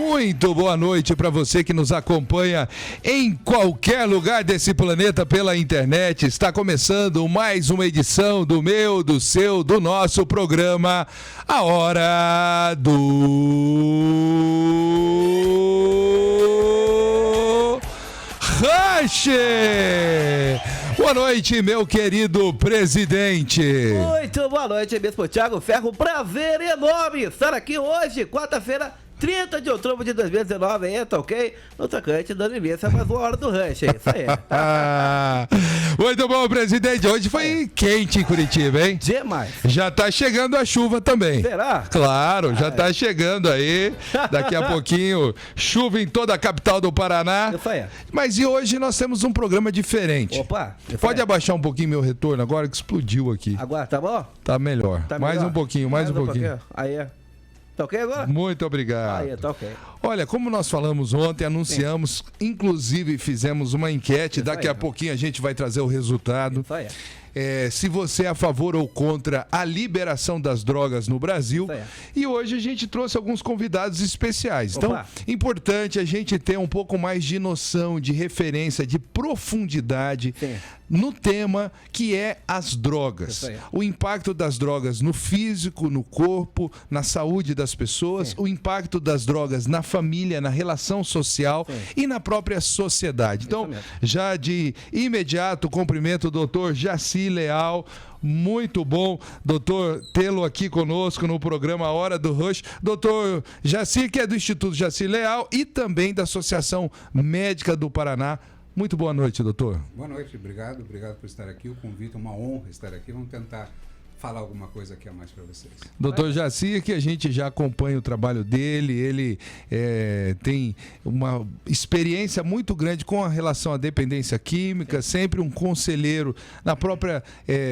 Muito boa noite para você que nos acompanha em qualquer lugar desse planeta pela internet. Está começando mais uma edição do meu, do seu, do nosso programa A Hora do Rush. Boa noite, meu querido presidente. Muito boa noite, Bispo Thiago Ferro. Prazer enorme estar aqui hoje, quarta-feira, 30 de outubro de 2019, hein? Tá ok? No tocante, dando imensa mais uma hora do Rush, hein? Isso aí. Muito bom, presidente. Hoje foi quente em Curitiba, hein? Demais. Já tá chegando a chuva também. Será? Claro, já tá chegando aí. Daqui a pouquinho, chuva em toda a capital do Paraná. Isso aí. Mas e hoje nós temos um programa diferente. Opa. Pode abaixar um pouquinho meu retorno agora que explodiu aqui. Agora, tá bom? Tá melhor. Tá mais melhor? um pouquinho, mais um pouquinho. Aí, tá ok agora? Muito obrigado. Aí, tá ok. Olha, como nós falamos ontem, anunciamos, inclusive fizemos uma enquete, Isso daqui aí. a pouquinho a gente vai trazer o resultado. Isso aí. Se você é a favor ou contra a liberação das drogas no Brasil. Isso aí. E hoje a gente trouxe alguns convidados especiais. Então, Opa. importante a gente ter um pouco mais de noção, de referência, de profundidade Sim. no tema que é as drogas. Isso aí. O impacto das drogas no físico, no corpo, na saúde das pessoas, Sim. o impacto das drogas na família, na relação social Sim. e na própria sociedade. Então, mesmo. já de imediato, cumprimento o doutor Jaci Leal. Muito bom, doutor, tê-lo aqui conosco no programa A Hora do Rush. Doutor Jaci, que é do Instituto Jaci Leal e também da Associação Médica do Paraná. Muito boa noite, doutor. Boa noite, obrigado por estar aqui. O convite é uma honra estar aqui. Vamos tentar falar alguma coisa aqui a mais para vocês. Doutor Jaci, que a gente já acompanha o trabalho dele, ele tem uma experiência muito grande com a relação à dependência química, sempre um conselheiro na própria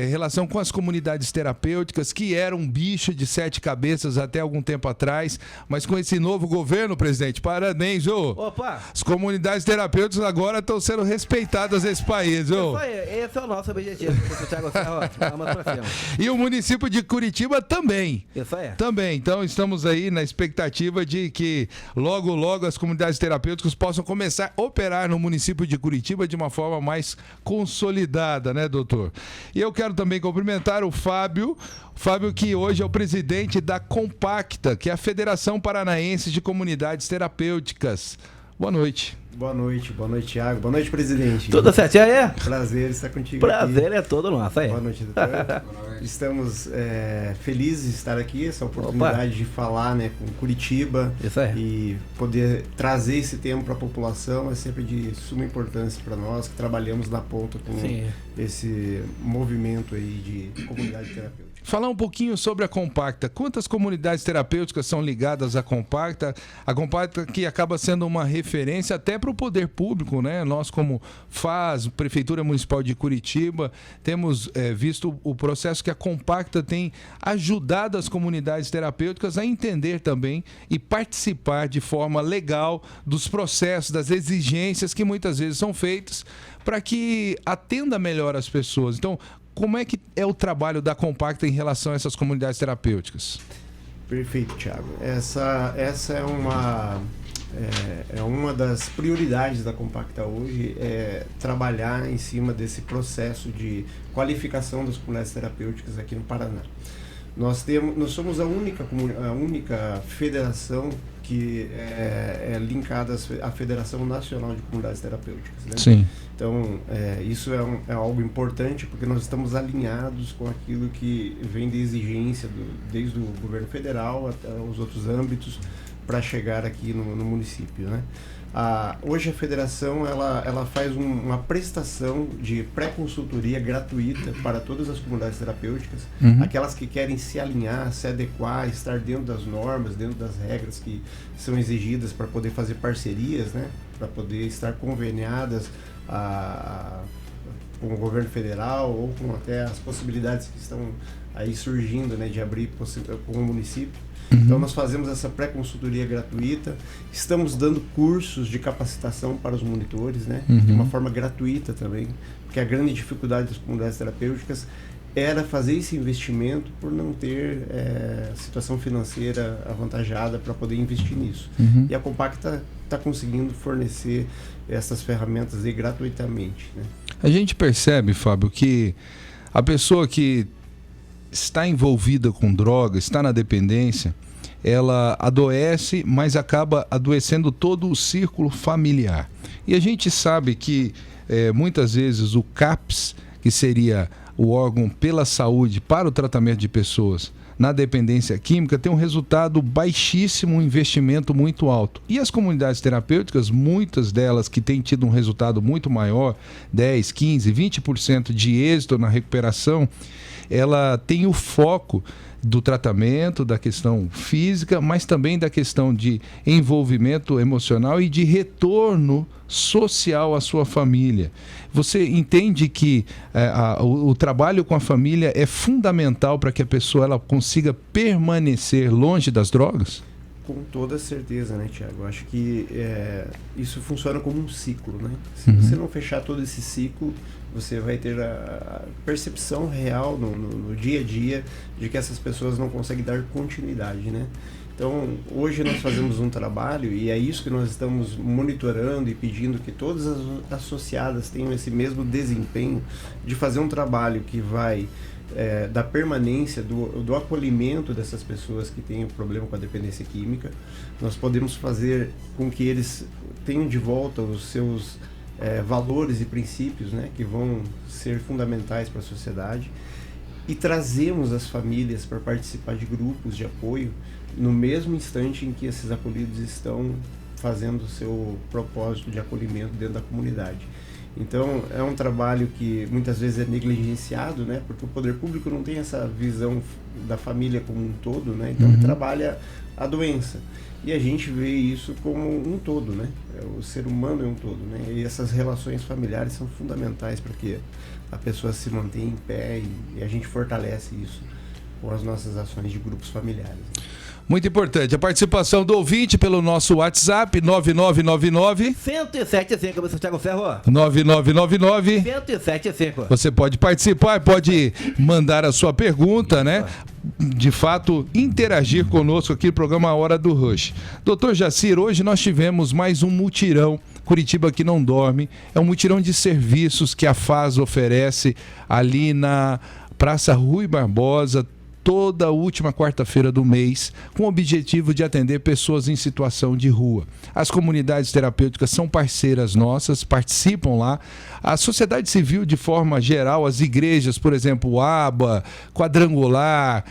relação com as comunidades terapêuticas, que era um bicho de 7 cabeças até algum tempo atrás, mas com esse novo governo, presidente, parabéns, ô! Opa. As comunidades terapêuticas agora estão sendo respeitadas nesse país, ô! Isso aí. Esse é o nosso objetivo, Bispo Thiago Ferro. Vamos pra cima. E o município de Curitiba também. Isso aí. Também, então estamos aí na expectativa de que logo, logo as comunidades terapêuticas possam começar a operar no município de Curitiba de uma forma mais consolidada, né, doutor? E eu quero também cumprimentar o Fábio que hoje é o presidente da Compacta, que é a Federação Paranaense de Comunidades Terapêuticas. Boa noite. Boa noite, Thiago. Boa noite, presidente. Tudo certinho aí? Prazer estar contigo Prazer aqui. é todo nosso aí. Boa noite, doutor. Estamos felizes de estar aqui, essa oportunidade de falar, né, com Curitiba. Isso aí. E poder trazer esse tema para a população é sempre de suma importância para nós que trabalhamos na ponta com Sim. esse movimento aí de comunidade terapêutica. Falar um pouquinho sobre a Compacta. Quantas comunidades terapêuticas são ligadas à Compacta? A Compacta que acaba sendo uma referência até para o poder público, né? Nós, como FAS, Prefeitura Municipal de Curitiba, temos visto o processo que a Compacta tem ajudado as comunidades terapêuticas a entender também e participar de forma legal dos processos, das exigências que muitas vezes são feitas para que atenda melhor as pessoas. Então, como é que é o trabalho da Compacta em relação a essas comunidades terapêuticas? Perfeito, Thiago. Essa é uma das prioridades da Compacta hoje, trabalhar em cima desse processo de qualificação das comunidades terapêuticas aqui no Paraná. Nós somos a única federação que é linkada à Federação Nacional de Comunidades Terapêuticas, né? Sim. Então, isso é algo importante porque nós estamos alinhados com aquilo que vem de exigência desde o governo federal até os outros âmbitos para chegar aqui no município, né? Hoje a federação ela faz uma prestação de pré-consultoria gratuita para todas as comunidades terapêuticas, aquelas que querem se alinhar, se adequar, estar dentro das normas, dentro das regras que são exigidas para poder fazer parcerias, né? Para poder estar conveniadas com o governo federal ou com até as possibilidades que estão aí surgindo, né, de abrir com o município. Então nós fazemos essa pré-consultoria gratuita, estamos dando cursos de capacitação para os monitores, né, de uma forma gratuita também, porque a grande dificuldade das comunidades terapêuticas era fazer esse investimento por não ter situação financeira avantajada para poder investir nisso. E a Compacta está conseguindo fornecer essas ferramentas aí gratuitamente, né? A gente percebe, Fábio, que a pessoa que está envolvida com droga, está na dependência, ela adoece, mas acaba adoecendo todo o círculo familiar. E a gente sabe que muitas vezes o CAPS, que seria o órgão pela saúde para o tratamento de pessoas na dependência química, tem um resultado baixíssimo, um investimento muito alto. E as comunidades terapêuticas, muitas delas que têm tido um resultado muito maior, 10, 15, 20% de êxito na recuperação, ela tem o foco do tratamento, da questão física, mas também da questão de envolvimento emocional e de retorno social à sua família. Você entende que o trabalho com a família é fundamental para que a pessoa ela consiga permanecer longe das drogas? Com toda certeza, né, Tiago? Eu acho que isso funciona como um ciclo, né? Se você não fechar todo esse ciclo, você vai ter a percepção real no dia a dia de que essas pessoas não conseguem dar continuidade, né? Então, hoje nós fazemos um trabalho e é isso que nós estamos monitorando e pedindo que todas as associadas tenham esse mesmo desempenho de fazer um trabalho que vai da permanência, do acolhimento dessas pessoas que têm problema com a dependência química. Nós podemos fazer com que eles tenham de volta os seus valores e princípios, né, que vão ser fundamentais para a sociedade, e trazemos as famílias para participar de grupos de apoio no mesmo instante em que esses acolhidos estão fazendo o seu propósito de acolhimento dentro da comunidade. Então, é um trabalho que muitas vezes é negligenciado, né, porque o poder público não tem essa visão da família como um todo, né, então ele trabalha a doença. E a gente vê isso como um todo, né? O ser humano é um todo, né? E essas relações familiares são fundamentais para que a pessoa se mantenha em pé e a gente fortalece isso com as nossas ações de grupos familiares. Muito importante. A participação do ouvinte pelo nosso WhatsApp, 9999... 1075, Mr. Thiago Ferro. 9999... 1075. Você pode participar, pode mandar a sua pergunta, né? De fato, interagir conosco aqui no programa Hora do Rush. Doutor Jacir, hoje nós tivemos mais um mutirão, Curitiba que não dorme. É um mutirão de serviços que a FAS oferece ali na Praça Rui Barbosa, toda a última quarta-feira do mês, com o objetivo de atender pessoas em situação de rua. As comunidades terapêuticas são parceiras nossas, participam lá. A sociedade civil, de forma geral, as igrejas, por exemplo, o ABA, Quadrangular,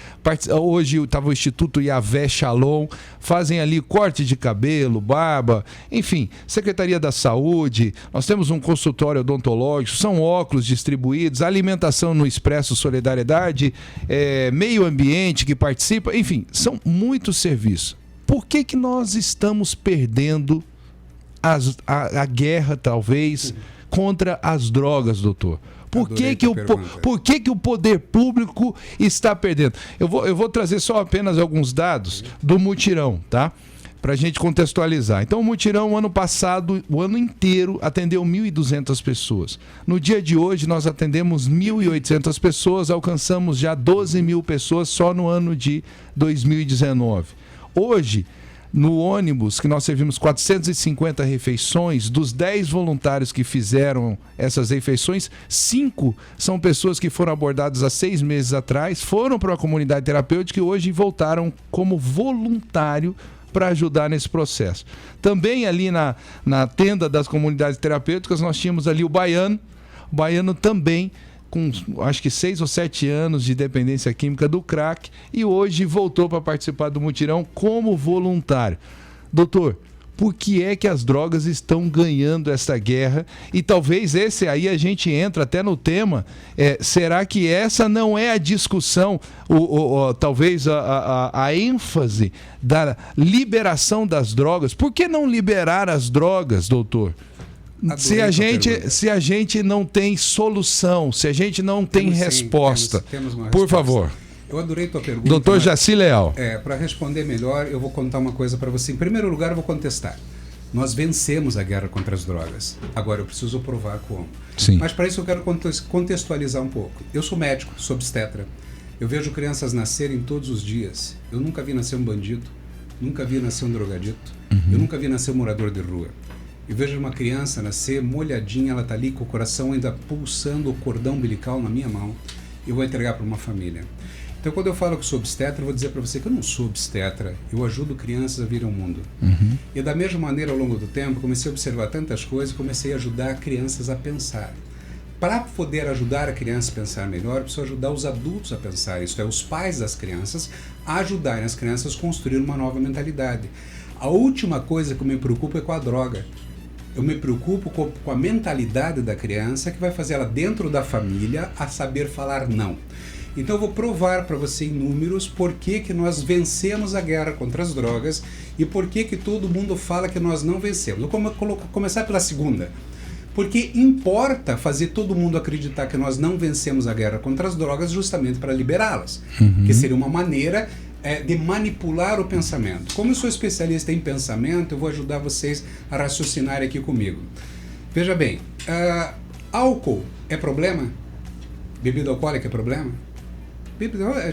hoje estava o Instituto Yahvé Shalom, fazem ali corte de cabelo, barba, enfim, Secretaria da Saúde, nós temos um consultório odontológico, são óculos distribuídos, alimentação no Expresso Solidariedade, meio ambiente que participa, enfim, são muitos serviços. Por que nós estamos perdendo a guerra, talvez, contra as drogas, doutor? Por que o poder público está perdendo? Eu vou trazer só apenas alguns dados do mutirão, tá? Para a gente contextualizar. Então, o mutirão, ano passado, o ano inteiro, atendeu 1.200 pessoas. No dia de hoje, nós atendemos 1.800 pessoas, alcançamos já 12 mil pessoas só no ano de 2019. Hoje, no ônibus, que nós servimos 450 refeições, dos 10 voluntários que fizeram essas refeições, 5 são pessoas que foram abordadas há 6 meses atrás, foram para a comunidade terapêutica e hoje voltaram como voluntário para ajudar nesse processo. Também ali na tenda das comunidades terapêuticas, nós tínhamos ali o Baiano também, com acho que 6 ou 7 anos de dependência química do crack, e hoje voltou para participar do mutirão como voluntário. Doutor, por que é que as drogas estão ganhando essa guerra? E talvez esse aí a gente entra até no tema, será que essa não é a discussão, talvez a ênfase da liberação das drogas? Por que não liberar as drogas, doutor? Se a gente não tem solução, se a gente não tem resposta, temos uma por resposta. favor. Eu adorei tua pergunta. Doutor Jacir Leal. Para responder melhor, eu vou contar uma coisa para você. Em primeiro lugar, eu vou contestar. Nós vencemos a guerra contra as drogas. Agora eu preciso provar como. Sim. Mas para isso eu quero contextualizar um pouco. Eu sou médico, sou obstetra. Eu vejo crianças nascerem todos os dias. Eu nunca vi nascer um bandido, nunca vi nascer um drogadito, eu nunca vi nascer um morador de rua. Eu vejo uma criança nascer molhadinha, ela está ali com o coração ainda pulsando, o cordão umbilical na minha mão, e eu vou entregar para uma família. Então, quando eu falo que sou obstetra, eu vou dizer para você que eu não sou obstetra, eu ajudo crianças a vir ao mundo. E da mesma maneira, ao longo do tempo, comecei a observar tantas coisas, comecei a ajudar crianças a pensar. Para poder ajudar a criança a pensar melhor, eu preciso ajudar os adultos a pensar, isto é, os pais das crianças, a ajudarem as crianças a construir uma nova mentalidade. A última coisa que eu me preocupo é com a droga. Eu me preocupo com a mentalidade da criança que vai fazer ela dentro da família a saber falar não. Então eu vou provar para você em números por que nós vencemos a guerra contra as drogas e por que todo mundo fala que nós não vencemos. Eu vou começar pela segunda. Porque importa fazer todo mundo acreditar que nós não vencemos a guerra contra as drogas justamente para liberá-las. Que seria uma maneira de manipular o pensamento. Como eu sou especialista em pensamento, eu vou ajudar vocês a raciocinar aqui comigo. Veja bem, álcool é problema? Bebida alcoólica é problema?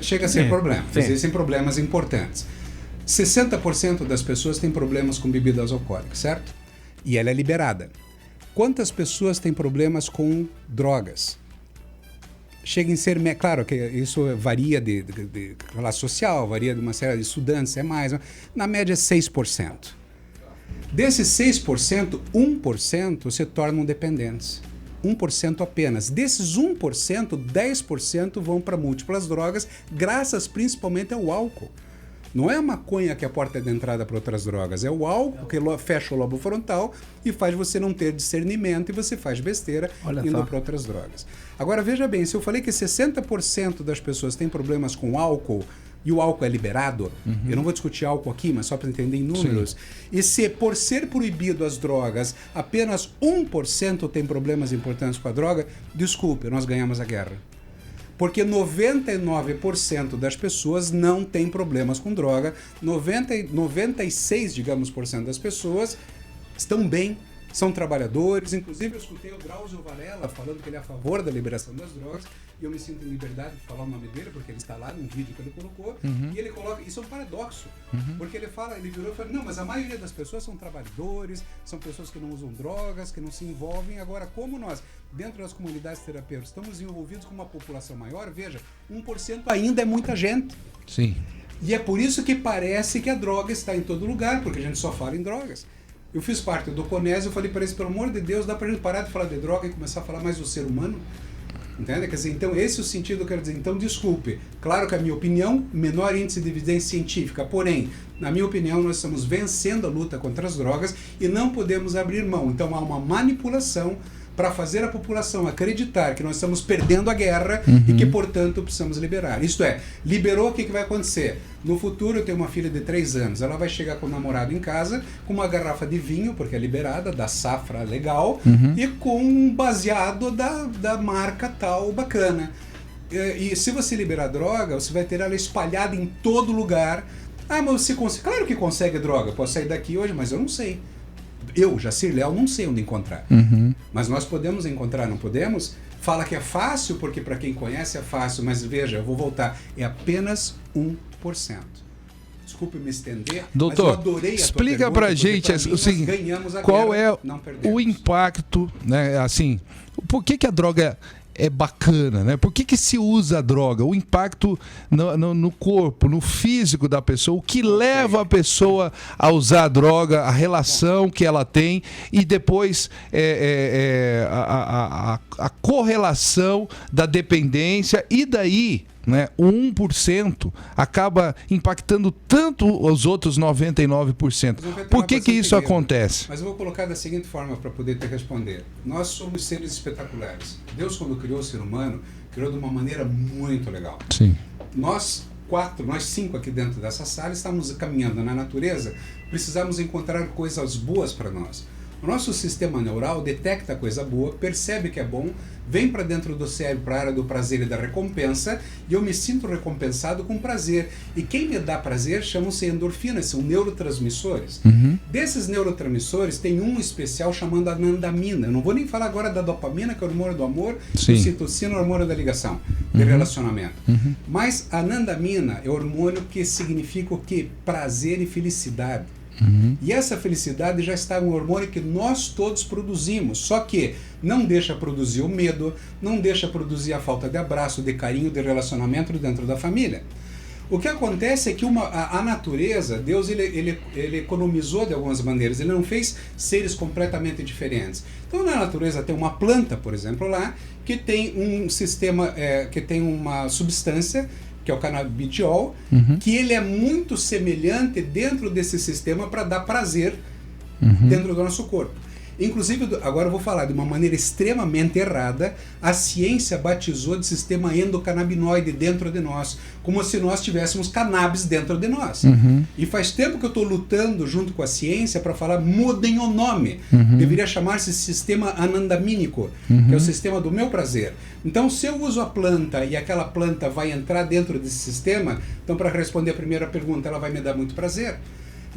Chega a ser problema. Existem problemas importantes. 60% das pessoas têm problemas com bebidas alcoólicas, certo? E ela é liberada. Quantas pessoas têm problemas com drogas? Chega em ser... Claro que isso varia de classe social, varia de uma série de estudantes, é mais. Na média é 6%. Desses 6%, 1% se tornam dependentes. 1% apenas. Desses 1%, 10% vão para múltiplas drogas, graças principalmente ao álcool. Não é a maconha que é a porta de entrada para outras drogas, é o álcool que fecha o lobo frontal e faz você não ter discernimento e você faz besteira indo para outras drogas. Agora veja bem, se eu falei que 60% das pessoas têm problemas com álcool e o álcool é liberado, eu não vou discutir álcool aqui, mas só para entender em números, sim. E se por ser proibido as drogas, apenas 1% tem problemas importantes com a droga, desculpe, nós ganhamos a guerra. Porque 99% das pessoas não têm problemas com droga, 96%, digamos, das pessoas estão bem, são trabalhadores. Inclusive, eu escutei o Drauzio Varela falando que ele é a favor da liberação das drogas, e eu me sinto em liberdade de falar o nome dele, porque ele está lá num vídeo que ele colocou, e ele coloca, isso é um paradoxo, porque ele virou e fala, não, mas a maioria das pessoas são trabalhadores, são pessoas que não usam drogas, que não se envolvem. Agora, como nós, dentro das comunidades terapêuticas, estamos envolvidos com uma população maior, veja, 1% ainda é muita gente. Sim. E é por isso que parece que a droga está em todo lugar, porque a gente só fala em drogas. Eu fiz parte do Conésio, eu falei para eles, pelo amor de Deus, dá para a gente parar de falar de droga e começar a falar mais do ser humano? Entende? Quer dizer, então esse é o sentido que eu quero dizer. Então, desculpe, claro que a minha opinião, menor índice de evidência científica, porém, na minha opinião, nós estamos vencendo a luta contra as drogas e não podemos abrir mão. Então há uma manipulação para fazer a população acreditar que nós estamos perdendo a guerra e que, portanto, precisamos liberar. Isto é, liberou, o que vai acontecer? No futuro, eu tenho uma filha de 3 anos, ela vai chegar com o namorado em casa, com uma garrafa de vinho, porque é liberada, da safra legal, e com um baseado da marca tal bacana. E se você liberar droga, você vai ter ela espalhada em todo lugar. Ah, mas você consegue? Claro que consegue droga, posso sair daqui hoje, mas eu não sei. Eu, Jacir Leal, não sei onde encontrar. Mas nós podemos encontrar, não podemos? Fala que é fácil, porque para quem conhece é fácil, mas veja, eu vou voltar, é apenas 1%. Desculpe me estender, doutor, mas eu adorei a explica pra gente o seguinte, qual é o impacto, né, assim, por que a droga é bacana, né? Por que se usa a droga? O impacto no corpo, no físico da pessoa, o que leva a pessoa a usar a droga, a relação que ela tem e depois a correlação da dependência e daí, né, o 1% acaba impactando tanto os outros 99%. Por que isso acontece? Mas eu vou colocar da seguinte forma para poder te responder. Nós somos seres espetaculares. Deus, quando criou o ser humano, criou de uma maneira muito legal. Sim. Nós 5 aqui dentro dessa sala, estamos caminhando na natureza, precisamos encontrar coisas boas para nós. O nosso sistema neural detecta a coisa boa, percebe que é bom, vem para dentro do cérebro, para a área do prazer e da recompensa, e eu me sinto recompensado com prazer. E quem me dá prazer chamam-se endorfinas, são neurotransmissores. Desses neurotransmissores, tem um especial chamado anandamina. Eu não vou nem falar agora da dopamina, que é o hormônio do amor, do citocina, o hormônio da ligação, de relacionamento. Mas a anandamina é o hormônio que significa o quê? Prazer e felicidade. E essa felicidade já está um hormônio que nós todos produzimos, só que não deixa produzir o medo, não deixa produzir a falta de abraço, de carinho, de relacionamento dentro da família. O que acontece é que a natureza, Deus ele economizou de algumas maneiras, ele não fez seres completamente diferentes. Então na natureza tem uma planta, por exemplo, lá, que tem um sistema, que tem uma substância, que é o canabidiol, que ele é muito semelhante dentro desse sistema para dar prazer dentro do nosso corpo. Inclusive, agora eu vou falar de uma maneira extremamente errada, a ciência batizou de sistema endocannabinoide dentro de nós, como se nós tivéssemos cannabis dentro de nós. E faz tempo que eu estou lutando junto com a ciência para falar, mudem o nome. Deveria chamar-se sistema anandamínico, que é o sistema do meu prazer. Então, se eu uso a planta e aquela planta vai entrar dentro desse sistema, então para responder a primeira pergunta, ela vai me dar muito prazer.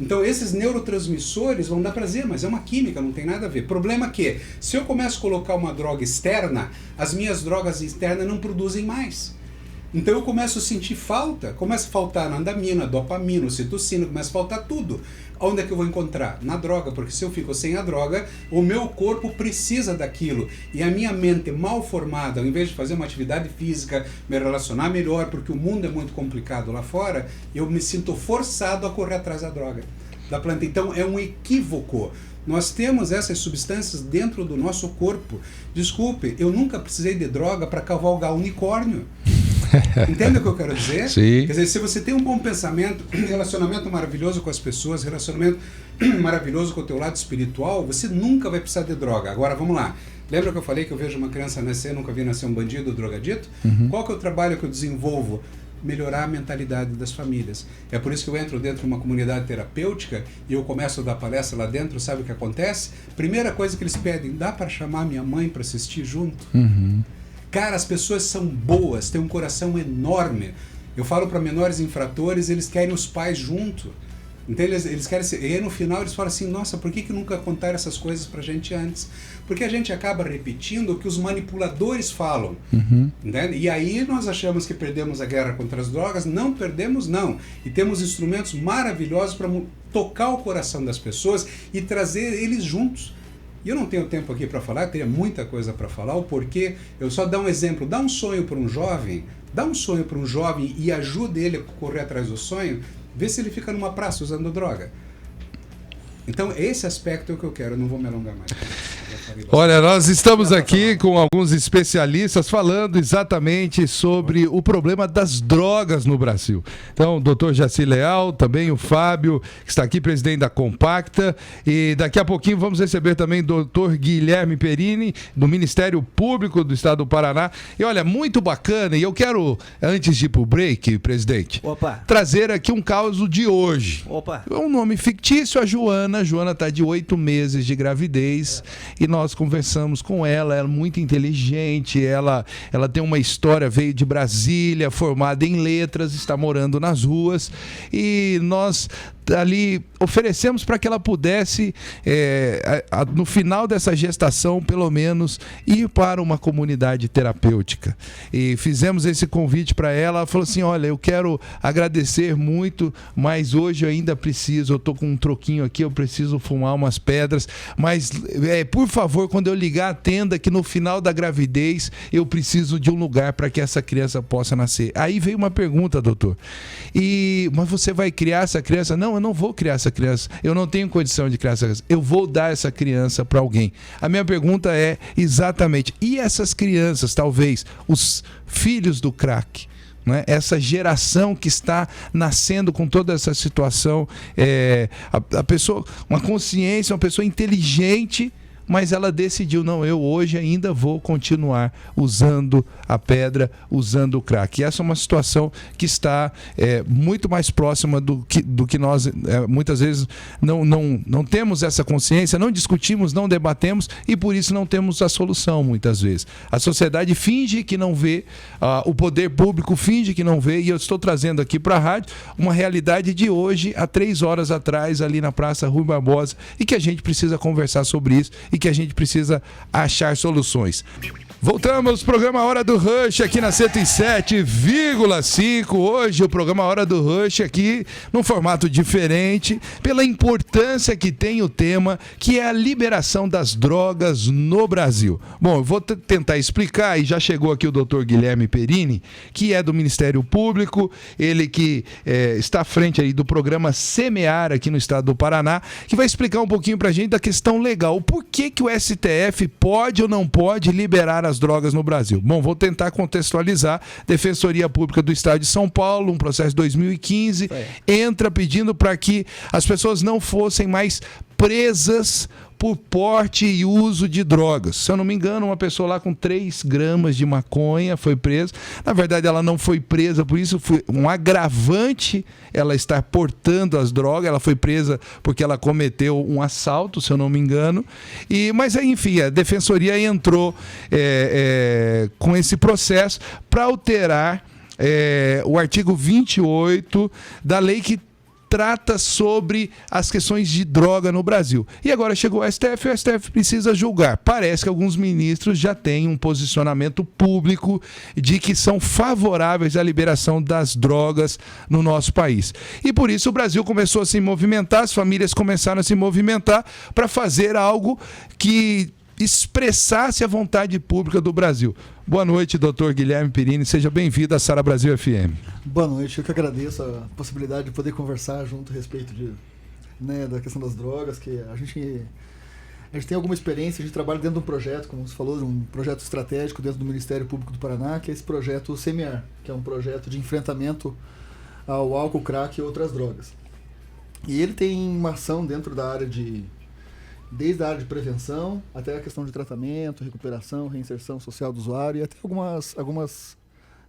Então esses neurotransmissores vão dar prazer, mas é uma química, não tem nada a ver. Problema é que, se eu começo a colocar uma droga externa, as minhas drogas externas não produzem mais. Então eu começo a sentir falta, começa a faltar anandamina, dopamina, ocitocina, começa a faltar tudo. Onde é que eu vou encontrar? Na droga, porque se eu fico sem a droga, o meu corpo precisa daquilo. E a minha mente mal formada, ao invés de fazer uma atividade física, me relacionar melhor, porque o mundo é muito complicado lá fora, eu me sinto forçado a correr atrás da droga, da planta. Então é um equívoco. Nós temos essas substâncias dentro do nosso corpo. Desculpe, eu nunca precisei de droga para cavalgar unicórnio. Entende o que eu quero dizer? Sim. Quer dizer, se você tem um bom pensamento, relacionamento maravilhoso com as pessoas, relacionamento maravilhoso com o teu lado espiritual, você nunca vai precisar de droga. Agora, vamos lá. Lembra que eu falei que eu vejo uma criança nascer, nunca vi nascer um bandido ou drogadito? Qual que é o trabalho que eu desenvolvo? Melhorar a mentalidade das famílias. É por isso que eu entro dentro de uma comunidade terapêutica e eu começo a dar palestra lá dentro, sabe o que acontece? Primeira coisa que eles pedem, dá para chamar minha mãe para assistir junto? Cara, as pessoas são boas, têm um coração enorme. Eu falo para menores infratores, eles querem os pais junto. Então eles querem ser, e aí no final eles falam assim, nossa, por que nunca contaram essas coisas pra gente antes? Porque a gente acaba repetindo o que os manipuladores falam. Né? E aí nós achamos que perdemos a guerra contra as drogas, não perdemos não. E temos instrumentos maravilhosos para tocar o coração das pessoas e trazer eles juntos. E eu não tenho tempo aqui para falar, teria muita coisa para falar, o porquê. Eu só dar um exemplo, dá um sonho para um jovem e ajude ele a correr atrás do sonho, vê se ele fica numa praça usando droga. Então, esse aspecto é o que eu quero, eu não vou me alongar mais. Olha, nós estamos aqui com alguns especialistas falando exatamente sobre o problema das drogas no Brasil. Então, o doutor Jaci Leal, também o Fábio, que está aqui, presidente da Compacta, e daqui a pouquinho vamos receber também o doutor Guilherme Perini, do Ministério Público do Estado do Paraná. E olha, muito bacana, e eu quero, antes de ir para o break, presidente, trazer aqui um caso de hoje. É um nome fictício, a Joana. A Joana está de 8 meses de gravidez e nós conversamos com ela é muito inteligente, ela tem uma história, veio de Brasília, formada em letras, está morando nas ruas e nós ali oferecemos para que ela pudesse, no final dessa gestação, pelo menos, ir para uma comunidade terapêutica. E fizemos esse convite para ela, ela falou assim, olha, eu quero agradecer muito, mas hoje eu ainda preciso, eu estou com um troquinho aqui, eu preciso fumar umas pedras, mas, por favor, quando eu ligar, atenda que no final da gravidez eu preciso de um lugar para que essa criança possa nascer. Aí veio uma pergunta, doutor, mas você vai criar essa criança? Não, eu não vou criar essa criança, eu não tenho condição de criar essa criança, eu vou dar essa criança para alguém. A minha pergunta é exatamente, e essas crianças, talvez, os filhos do crack, né? Essa geração que está nascendo com toda essa situação, a pessoa, uma consciência, uma pessoa inteligente, mas ela decidiu, não, eu hoje ainda vou continuar usando a pedra, usando o crack. E essa é uma situação que está muito mais próxima do que nós muitas vezes não temos essa consciência, não discutimos, não debatemos e por isso não temos a solução muitas vezes. A sociedade finge que não vê, o poder público finge que não vê, e eu estou trazendo aqui para a rádio uma realidade de hoje, há 3 horas atrás, ali na Praça Rui Barbosa, e que a gente precisa conversar sobre isso e que a gente precisa achar soluções. Voltamos, programa Hora do Rush aqui na 107,5. Hoje o programa Hora do Rush aqui num formato diferente, pela importância que tem o tema, que é a liberação das drogas no Brasil. Bom, eu vou tentar explicar, e já chegou aqui o Dr. Guilherme Perini, que é do Ministério Público, ele que está à frente aí do programa Semear aqui no estado do Paraná, que vai explicar um pouquinho pra gente da questão legal, o porquê que o STF pode ou não pode liberar as drogas no Brasil. Bom, vou tentar contextualizar. Defensoria Pública do Estado de São Paulo, um processo de 2015, entra pedindo para que as pessoas não fossem mais presas por porte e uso de drogas. Se eu não me engano, uma pessoa lá com 3 gramas de maconha foi presa. Na verdade, ela não foi presa, por isso foi um agravante ela estar portando as drogas. Ela foi presa porque ela cometeu um assalto, se eu não me engano. Mas, enfim, a Defensoria entrou com esse processo para alterar o artigo 28 da lei que trata sobre as questões de droga no Brasil. E agora chegou o STF e o STF precisa julgar. Parece que alguns ministros já têm um posicionamento público de que são favoráveis à liberação das drogas no nosso país. E por isso o Brasil começou a se movimentar, as famílias começaram a se movimentar para fazer algo que expressasse a vontade pública do Brasil. Boa noite, doutor Guilherme Perini. Seja bem-vindo à Sara Brasil FM. Boa noite. Eu que agradeço a possibilidade de poder conversar junto a respeito da questão das drogas, que a gente tem alguma experiência, a gente trabalha dentro de um projeto, como você falou, de um projeto estratégico dentro do Ministério Público do Paraná, que é esse projeto Semear, que é um projeto de enfrentamento ao álcool, crack e outras drogas. E ele tem uma ação dentro da área desde a área de prevenção até a questão de tratamento, recuperação, reinserção social do usuário e até algumas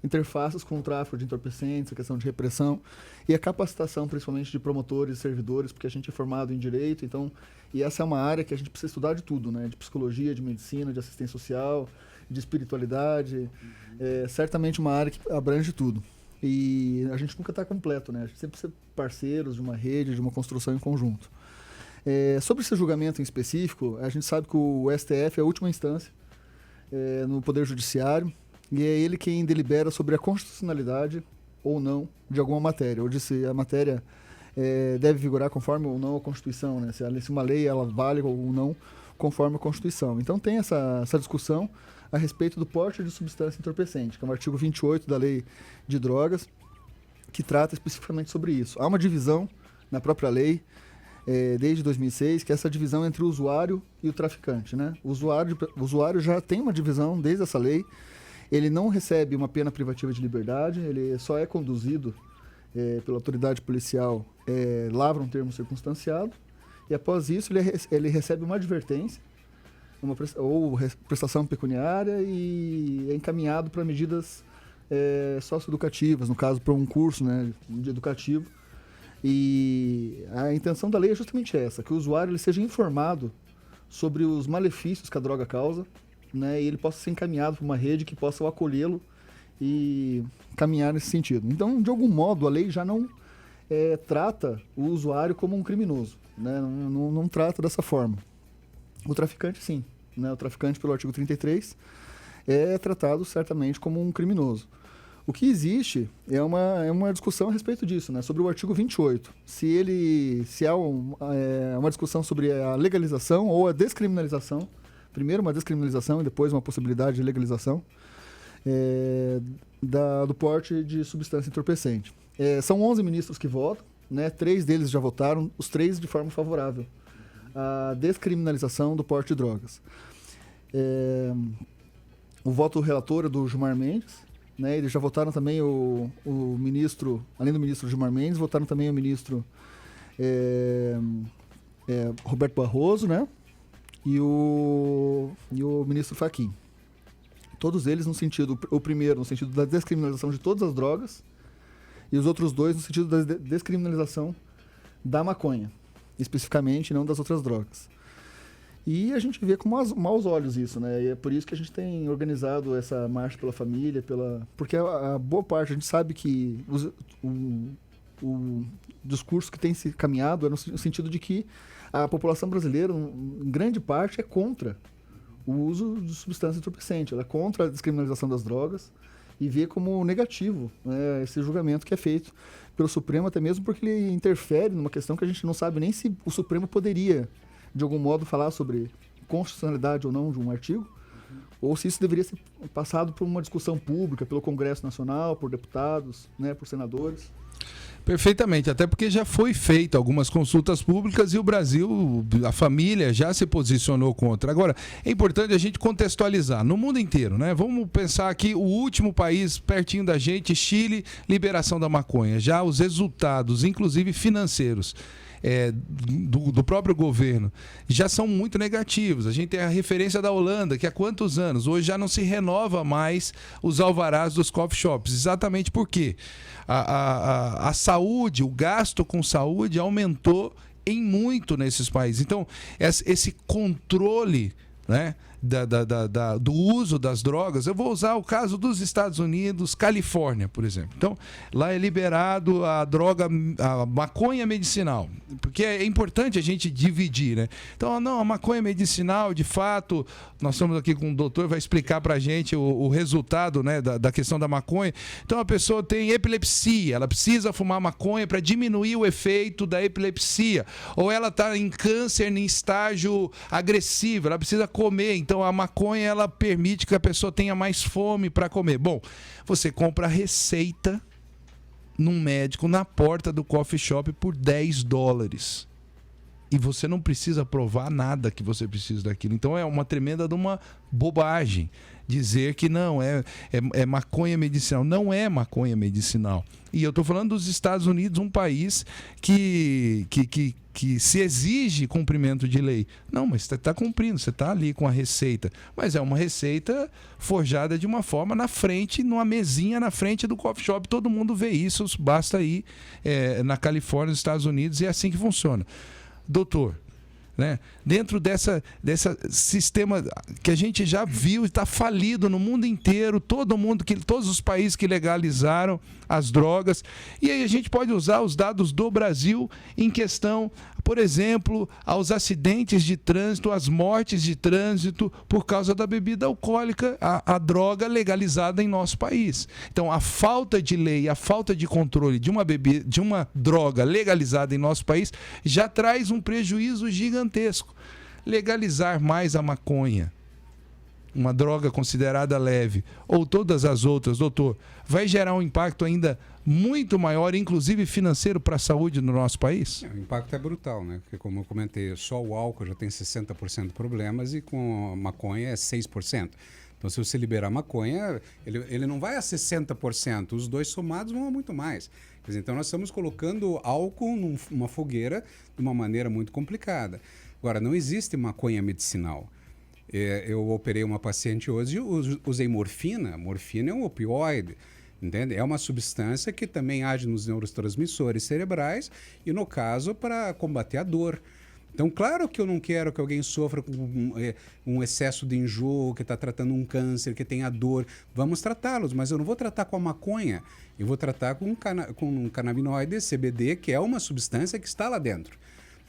interfaces com o tráfico de entorpecentes, a questão de repressão e a capacitação principalmente de promotores e servidores, porque a gente é formado em direito, então, e essa é uma área que a gente precisa estudar de tudo, né? De psicologia, de medicina, de assistência social, de espiritualidade, certamente uma área que abrange tudo. E a gente nunca está completo, né? A gente sempre precisa ser parceiros de uma rede, de uma construção em conjunto. Sobre esse julgamento em específico, a gente sabe que o STF é a última instância no Poder Judiciário e é ele quem delibera sobre a constitucionalidade ou não de alguma matéria, ou se a matéria deve vigorar conforme ou não a Constituição, né? Se uma lei ela vale ou não conforme a Constituição. Então tem essa discussão a respeito do porte de substância entorpecente, que é o artigo 28 da Lei de Drogas, que trata especificamente sobre isso. Há uma divisão na própria lei, desde 2006, que é essa divisão entre o usuário e o traficante, né? O usuário já tem uma divisão desde essa lei, ele não recebe uma pena privativa de liberdade, ele só é conduzido pela autoridade policial, lavra um termo circunstanciado, e após isso ele recebe uma advertência, ou prestação pecuniária, e é encaminhado para medidas socioeducativas, no caso para um curso, né, educativo. E a intenção da lei é justamente essa, que o usuário ele seja informado sobre os malefícios que a droga causa, né, e ele possa ser encaminhado para uma rede que possa acolhê-lo e caminhar nesse sentido. Então, de algum modo, a lei já não trata o usuário como um criminoso, né, não trata dessa forma. O traficante, sim, né, o traficante, pelo artigo 33, é tratado certamente como um criminoso. O que existe é uma discussão a respeito disso, né? Sobre o artigo 28. Se há uma discussão sobre a legalização ou a descriminalização, primeiro uma descriminalização e depois uma possibilidade de legalização do porte de substância entorpecente. São 11 ministros que votam, né? 3 deles já votaram, os 3 de forma favorável à descriminalização do porte de drogas. O voto relator é do Gilmar Mendes, né, eles já votaram também o ministro, além do ministro Gilmar Mendes, votaram também o ministro Roberto Barroso, né, e o ministro Fachin. Todos eles no sentido, o primeiro no sentido da descriminalização de todas as drogas e os outros dois no sentido da descriminalização da maconha, especificamente, não das outras drogas. E a gente vê com maus olhos isso, né? E é por isso que a gente tem organizado essa marcha pela família, porque a boa parte, a gente sabe que o discurso que tem se caminhado é no sentido de que a população brasileira, em grande parte, é contra o uso de substância entorpecente. Ela é contra a descriminalização das drogas e vê como negativo, né, esse julgamento que é feito pelo Supremo, até mesmo porque ele interfere numa questão que a gente não sabe nem se o Supremo poderia, de algum modo, falar sobre constitucionalidade ou não de um artigo, ou se isso deveria ser passado por uma discussão pública, pelo Congresso Nacional, por deputados, né, por senadores. Perfeitamente, até porque já foi feito algumas consultas públicas e o Brasil, a família já se posicionou contra. Agora, é importante a gente contextualizar no mundo inteiro, né? Vamos pensar aqui o último país pertinho da gente, Chile, liberação da maconha. Já os resultados, inclusive financeiros, do próprio governo, já são muito negativos. A gente tem a referência da Holanda, que há quantos anos? Hoje já não se renova mais os alvarás dos coffee shops. Exatamente por quê? A saúde, o gasto com saúde aumentou em muito nesses países. Então, esse controle, né, do uso das drogas, eu vou usar o caso dos Estados Unidos, Califórnia, por exemplo. Então, lá é liberado a maconha medicinal, porque é importante a gente dividir, né? Então, não, a maconha medicinal, de fato, nós estamos aqui com o doutor, vai explicar pra gente o resultado, né, da questão da maconha. Então, a pessoa tem epilepsia, ela precisa fumar maconha para diminuir o efeito da epilepsia, ou ela está em câncer em estágio agressivo, ela precisa comer. Então, a maconha, ela permite que a pessoa tenha mais fome para comer. Bom, você compra a receita num médico na porta do coffee shop por $10. E você não precisa provar nada que você precisa daquilo. Então, é uma tremenda de uma bobagem dizer que não, é maconha medicinal. Não é maconha medicinal. E eu estou falando dos Estados Unidos, um país que se exige cumprimento de lei. Não, mas você está cumprindo, você está ali com a receita. Mas é uma receita forjada de uma forma na frente, numa mesinha na frente do coffee shop. Todo mundo vê isso, basta ir na Califórnia, nos Estados Unidos, e é assim que funciona. Doutor, né? Dentro dessa sistema que a gente já viu, está falido no mundo inteiro, todos os países que legalizaram as drogas, e aí a gente pode usar os dados do Brasil em questão, por exemplo, aos acidentes de trânsito, às mortes de trânsito por causa da bebida alcoólica, a droga legalizada em nosso país. Então, a falta de lei, a falta de controle de uma droga legalizada em nosso país já traz um prejuízo gigantesco. Legalizar mais a maconha, uma droga considerada leve, ou todas as outras, doutor, vai gerar um impacto ainda muito maior, inclusive financeiro, para a saúde no nosso país? O impacto é brutal, né? Porque, como eu comentei, só o álcool já tem 60% de problemas e com a maconha é 6%. Então, se você liberar a maconha, ele não vai a 60%, os dois somados vão a muito mais. Quer dizer, então, nós estamos colocando álcool numa fogueira de uma maneira muito complicada. Agora, não existe maconha medicinal. Eu operei uma paciente hoje e usei morfina. Morfina é um opioide, entende? É uma substância que também age nos neurotransmissores cerebrais e, no caso, para combater a dor. Então, claro que eu não quero que alguém sofra com um excesso de enjoo, que está tratando um câncer, que tenha dor. Vamos tratá-los, mas eu não vou tratar com a maconha. Eu vou tratar com um canabinoide, CBD, que é uma substância que está lá dentro.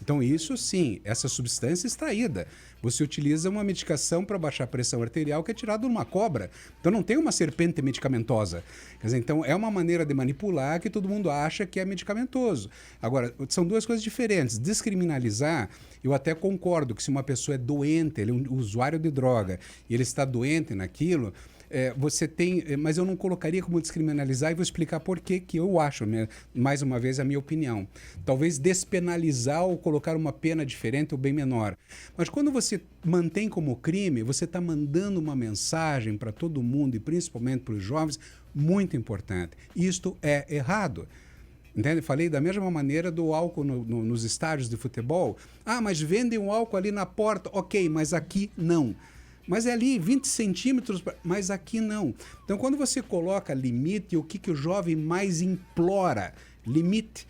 Então, isso sim, essa substância extraída. Você utiliza uma medicação para baixar a pressão arterial que é tirada de uma cobra. Então, não tem uma serpente medicamentosa. Quer dizer, então, é uma maneira de manipular que todo mundo acha que é medicamentoso. Agora, são duas coisas diferentes. Descriminalizar, eu até concordo que se uma pessoa é doente, ele é um usuário de droga, e ele está doente naquilo... você tem, mas eu não colocaria como descriminalizar e vou explicar por que eu acho, né? Mais uma vez, a minha opinião. Talvez despenalizar ou colocar uma pena diferente ou bem menor. Mas quando você mantém como crime, você está mandando uma mensagem para todo mundo e principalmente para os jovens muito importante. Isto é errado. Entende? Falei da mesma maneira do álcool nos estádios de futebol. Ah, mas vendem um álcool ali na porta. Ok, mas aqui não. Mas é ali 20 centímetros, mas aqui não. Então, quando você coloca limite, o que o jovem mais implora? Limite.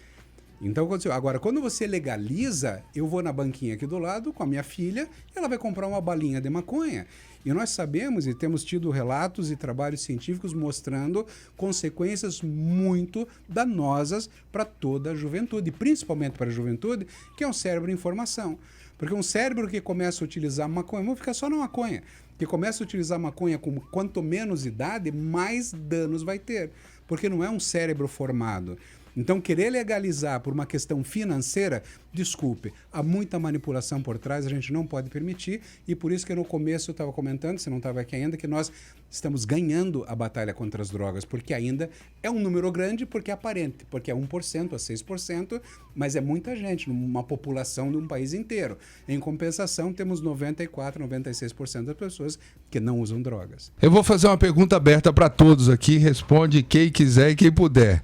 Então, agora, quando você legaliza, eu vou na banquinha aqui do lado com a minha filha, ela vai comprar uma balinha de maconha. E nós sabemos e temos tido relatos e trabalhos científicos mostrando consequências muito danosas para toda a juventude, principalmente para a juventude, que é um cérebro em formação. Porque um cérebro que começa a utilizar maconha, vamos ficar só na maconha, que começa a utilizar maconha com quanto menos idade, mais danos vai ter. Porque não é um cérebro formado. Então, querer legalizar por uma questão financeira, desculpe, há muita manipulação por trás, a gente não pode permitir, e por isso que no começo eu estava comentando, você não estava aqui ainda, que nós estamos ganhando a batalha contra as drogas, porque ainda é um número grande, porque é aparente, porque é 1% a 6%, mas é muita gente, numa população de um país inteiro. Em compensação, temos 94%, 96% das pessoas que não usam drogas. Eu vou fazer uma pergunta aberta para todos aqui, responde quem quiser e quem puder.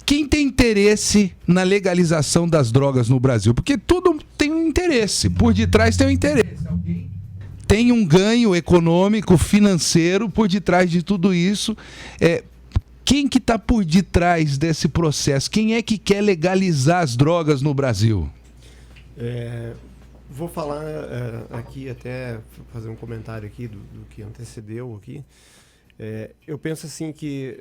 Quem tem interesse na legalização das drogas no Brasil? Porque tudo tem um interesse. Por detrás tem um interesse. Alguém tem um ganho econômico, financeiro por detrás de tudo isso. Quem que está por detrás desse processo? Quem é que quer legalizar as drogas no Brasil? Vou falar aqui, até fazer um comentário aqui do que antecedeu aqui. Eu penso assim que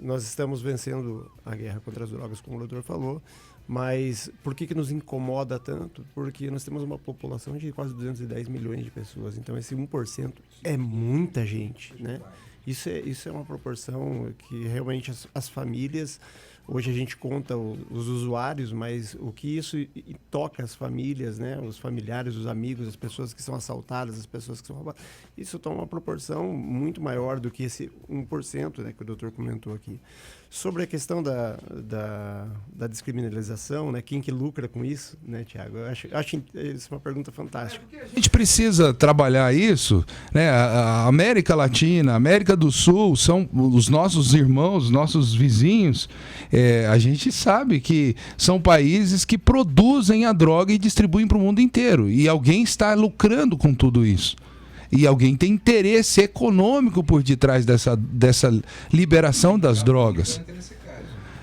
nós estamos vencendo a guerra contra as drogas, como o doutor falou, mas por que nos incomoda tanto? Porque nós temos uma população de quase 210 milhões de pessoas, então esse 1% é muita gente, né? Isso é uma proporção que realmente as famílias... Hoje a gente conta os usuários, mas o que isso toca as famílias, né? Os familiares, os amigos, as pessoas que são assaltadas, as pessoas que são roubadas, isso toma uma proporção muito maior do que esse 1%, né, que o doutor comentou aqui. Sobre a questão da descriminalização, né? Quem que lucra com isso, né, Tiago? Eu acho isso uma pergunta fantástica. A gente precisa trabalhar isso, né? A América Latina, a América do Sul são os nossos irmãos, nossos vizinhos. A gente sabe que são países que produzem a droga e distribuem para o mundo inteiro. E alguém está lucrando com tudo isso. E alguém tem interesse econômico por detrás dessa liberação das drogas.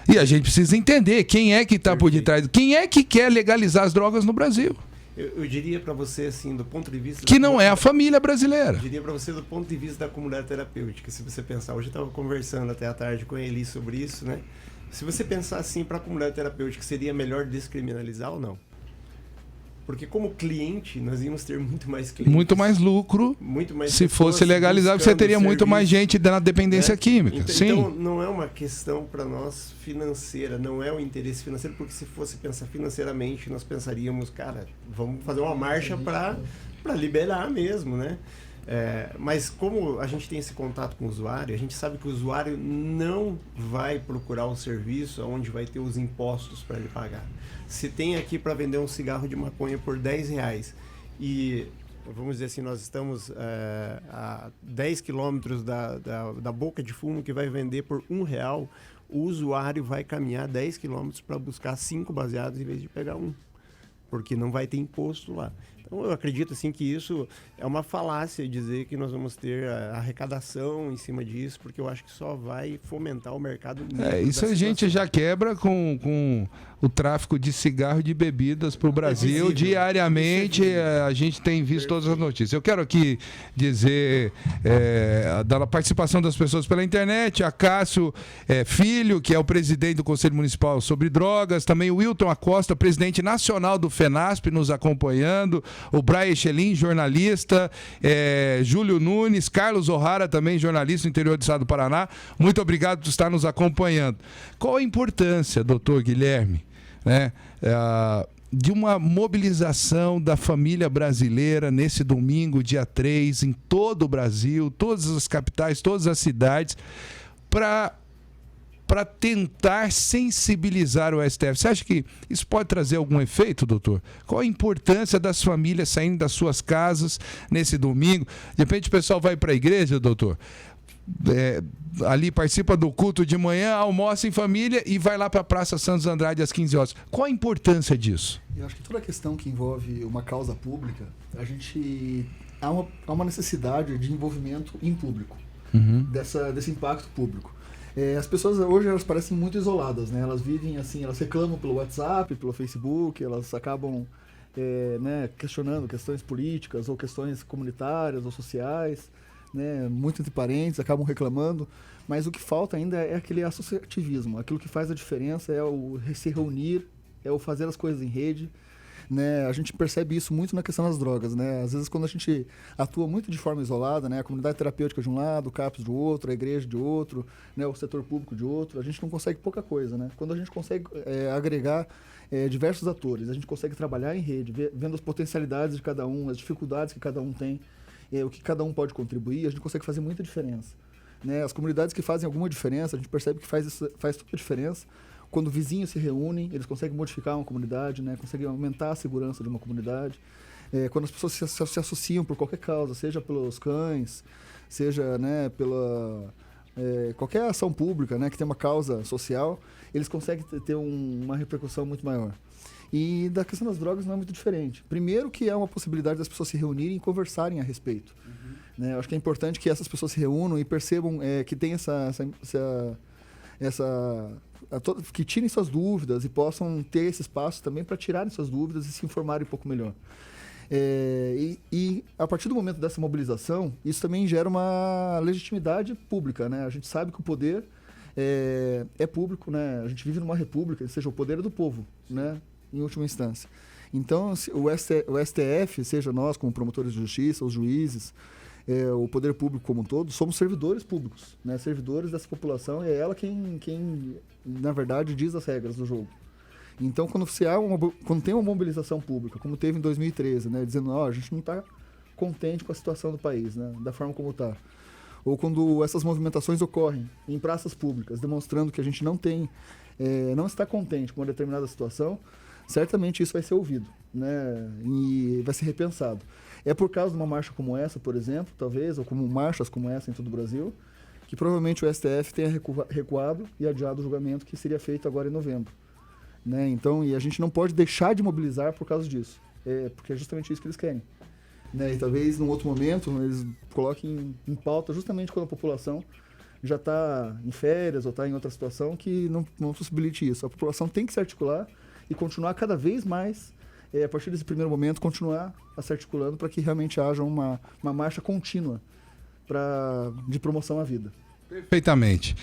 E a gente precisa entender quem é que está por detrás. Quem é que quer legalizar as drogas no Brasil? Eu diria para você, assim, do ponto de vista... Que não é a família brasileira. Eu diria para você do ponto de vista da comunidade terapêutica. Se você pensar, hoje eu estava conversando até à tarde com a Eli sobre isso, né? Se você pensar assim, para a comunidade terapêutica, seria melhor descriminalizar ou não? Porque como cliente, nós íamos ter muito mais clientes. Muito mais lucro. Muito mais se fosse legalizado, você teria muito mais gente na dependência química. Então, sim. Então, não é uma questão para nós financeira, não é o interesse financeiro, porque se fosse pensar financeiramente, nós pensaríamos, cara, vamos fazer uma marcha para liberar mesmo, né? Mas como a gente tem esse contato com o usuário, a gente sabe que o usuário não vai procurar um serviço onde vai ter os impostos para ele pagar. Se tem aqui para vender um cigarro de maconha por R$10 e, vamos dizer assim, nós estamos a 10 quilômetros da boca de fumo que vai vender por R$1, o usuário vai caminhar 10 quilômetros para buscar 5 baseados em vez de pegar um, porque não vai ter imposto lá. Então, eu acredito assim, que isso é uma falácia dizer que nós vamos ter a arrecadação em cima disso, porque eu acho que só vai fomentar o mercado. Isso a gente já quebra com o tráfico de cigarro e de bebidas para o Brasil. Diariamente a gente tem visto todas as notícias. Eu quero aqui dizer da participação das pessoas pela internet, a Cássio Filho, que é o presidente do Conselho Municipal sobre Drogas, também o Wilton Acosta, presidente nacional do FENASP, nos acompanhando, o Brian Echelin, jornalista, Júlio Nunes, Carlos O'Hara, também jornalista do interior do estado do Paraná. Muito obrigado por estar nos acompanhando. Qual a importância, doutor Guilherme, né, de uma mobilização da família brasileira nesse domingo, dia 3, em todo o Brasil, todas as capitais, todas as cidades, para tentar sensibilizar o STF? Você acha que isso pode trazer algum efeito, doutor? Qual a importância das famílias saindo das suas casas nesse domingo? De repente o pessoal vai para a igreja, doutor, ali participa do culto de manhã, almoça em família e vai lá para a Praça Santos Andrade às 15 horas. Qual a importância disso? Eu acho que toda questão que envolve uma causa pública, a gente há uma necessidade de envolvimento em público, desse impacto público. As pessoas hoje elas parecem muito isoladas, né? Elas vivem assim, elas reclamam pelo WhatsApp, pelo Facebook, elas acabam questionando questões políticas ou questões comunitárias ou sociais, né? Muito entre parentes, acabam reclamando, mas o que falta ainda é aquele associativismo. Aquilo que faz a diferença é o se reunir, é o fazer as coisas em rede, né? A gente percebe isso muito na questão das drogas, né? Às vezes quando a gente atua muito de forma isolada, né? A comunidade terapêutica de um lado, o CAPS do outro, a igreja de outro, né? O setor público de outro, a gente não consegue pouca coisa, né? Quando a gente consegue agregar diversos atores, a gente consegue trabalhar em rede, vendo as potencialidades de cada um, as dificuldades que cada um tem, o que cada um pode contribuir, a gente consegue fazer muita diferença, né? As comunidades que fazem alguma diferença, a gente percebe que faz toda a diferença. Quando vizinhos se reúnem, eles conseguem modificar uma comunidade, né? Conseguem aumentar a segurança de uma comunidade. Quando as pessoas se associam por qualquer causa, seja pelos cães, seja, né, pela qualquer ação pública, né, que tem uma causa social, eles conseguem ter uma repercussão muito maior. E da questão das drogas não é muito diferente. Primeiro que é uma possibilidade das pessoas se reunirem e conversarem a respeito. Né? Eu acho que é importante que essas pessoas se reúnam e percebam que tem que tirem suas dúvidas e possam ter esse espaço também para tirarem suas dúvidas e se informarem um pouco melhor. E a partir do momento dessa mobilização, isso também gera uma legitimidade pública, né? A gente sabe que o poder é público, né? A gente vive numa república, ou seja, o poder é do povo, né? Em última instância. Então, o STF, seja nós como promotores de justiça, os juízes, o poder público como um todo, somos servidores públicos, né? Servidores dessa população, e é ela quem, na verdade, diz as regras do jogo. Então, quando tem uma mobilização pública, como teve em 2013, né? Dizendo, a gente não está contente com a situação do país, né? Da forma como está. Ou quando essas movimentações ocorrem em praças públicas, demonstrando que a gente não está contente com uma determinada situação, certamente isso vai ser ouvido, né? E vai ser repensado. É por causa de uma marcha como essa, por exemplo, talvez, ou como marchas como essa em todo o Brasil, que provavelmente o STF tenha recuado e adiado o julgamento que seria feito agora em novembro. Né? Então, e a gente não pode deixar de mobilizar por causa disso, porque é justamente isso que eles querem. Né? E talvez, num outro momento, eles coloquem em pauta justamente quando a população já está em férias ou está em outra situação que não possibilite isso. A população tem que se articular e continuar cada vez mais, a partir desse primeiro momento, continuar a se articulando para que realmente haja uma marcha contínua de promoção à vida. Perfeitamente.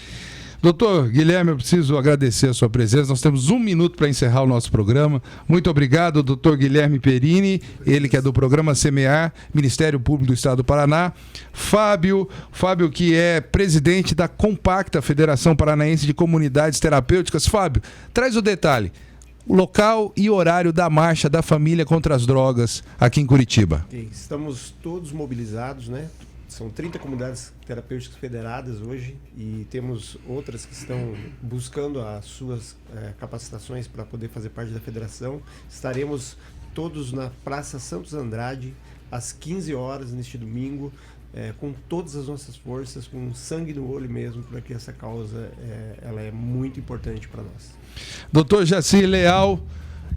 Doutor Guilherme, eu preciso agradecer a sua presença. Nós temos 1 minuto para encerrar o nosso programa. Muito obrigado, doutor Guilherme Perini, ele que é do programa Semear, Ministério Público do Estado do Paraná. Fábio, que é presidente da Compacta, Federação Paranaense de Comunidades Terapêuticas. Fábio, traz o detalhe, o local e horário da marcha da família contra as drogas aqui em Curitiba. Estamos todos mobilizados, né? São 30 comunidades terapêuticas federadas hoje e temos outras que estão buscando as suas capacitações para poder fazer parte da federação. Estaremos todos na Praça Santos Andrade às 15 horas neste domingo, com todas as nossas forças, com sangue no olho mesmo, porque essa causa ela é muito importante para nós. Doutor Jaci Leal,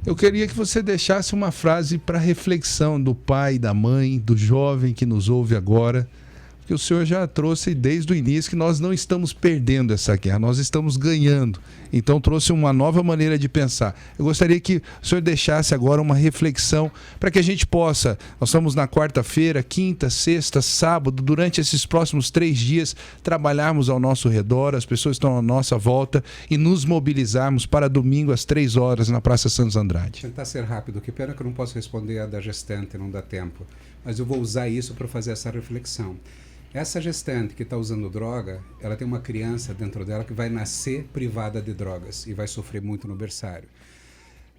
eu queria que você deixasse uma frase para reflexão do pai, da mãe, do jovem que nos ouve agora, que o senhor já trouxe desde o início que nós não estamos perdendo essa guerra, nós estamos ganhando. Então trouxe uma nova maneira de pensar. Eu gostaria que o senhor deixasse agora uma reflexão para que a gente possa, nós estamos na quarta-feira, quinta, sexta, sábado, durante esses próximos 3 dias, trabalharmos ao nosso redor, as pessoas estão à nossa volta e nos mobilizarmos para domingo às 3 horas na Praça Santos Andrade. Tentar ser rápido, que pena que eu não posso responder a da gestante, não dá tempo. Mas eu vou usar isso para fazer essa reflexão. Essa gestante que está usando droga, ela tem uma criança dentro dela que vai nascer privada de drogas e vai sofrer muito no berçário.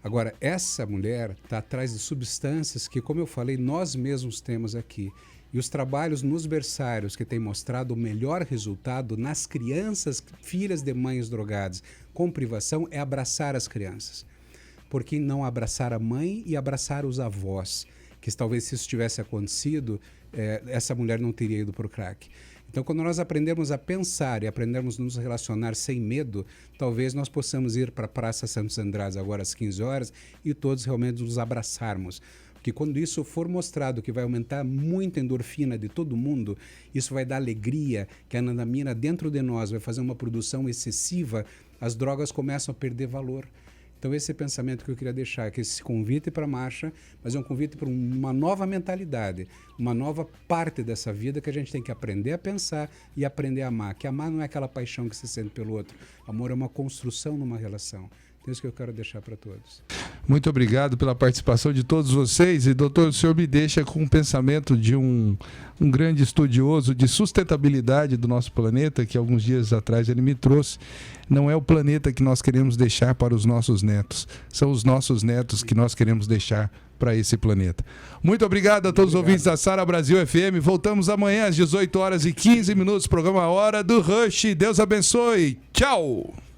Agora, essa mulher está atrás de substâncias que, como eu falei, nós mesmos temos aqui. E os trabalhos nos berçários que têm mostrado o melhor resultado nas crianças, filhas de mães drogadas com privação, é abraçar as crianças. Por que não abraçar a mãe e abraçar os avós? Que talvez se isso tivesse acontecido, essa mulher não teria ido para o crack. Então, quando nós aprendermos a pensar e aprendermos a nos relacionar sem medo, talvez nós possamos ir para a Praça Santos Andrades agora às 15 horas e todos realmente nos abraçarmos. Porque quando isso for mostrado que vai aumentar muito a endorfina de todo mundo, isso vai dar alegria, que a anandamina dentro de nós vai fazer uma produção excessiva, as drogas começam a perder valor. Então esse é o pensamento que eu queria deixar, que esse convite para a marcha, mas é um convite para uma nova mentalidade, uma nova parte dessa vida que a gente tem que aprender a pensar e aprender a amar. Que amar não é aquela paixão que se sente pelo outro. Amor é uma construção numa relação. É isso que eu quero deixar para todos. Muito obrigado pela participação de todos vocês. E, doutor, o senhor me deixa com o pensamento de um grande estudioso de sustentabilidade do nosso planeta, que alguns dias atrás ele me trouxe. Não é o planeta que nós queremos deixar para os nossos netos. São os nossos netos que nós queremos deixar para esse planeta. Muito obrigado a todos os ouvintes da Sara Brasil FM. Voltamos amanhã às 18h15, programa Hora do Rush. Deus abençoe. Tchau!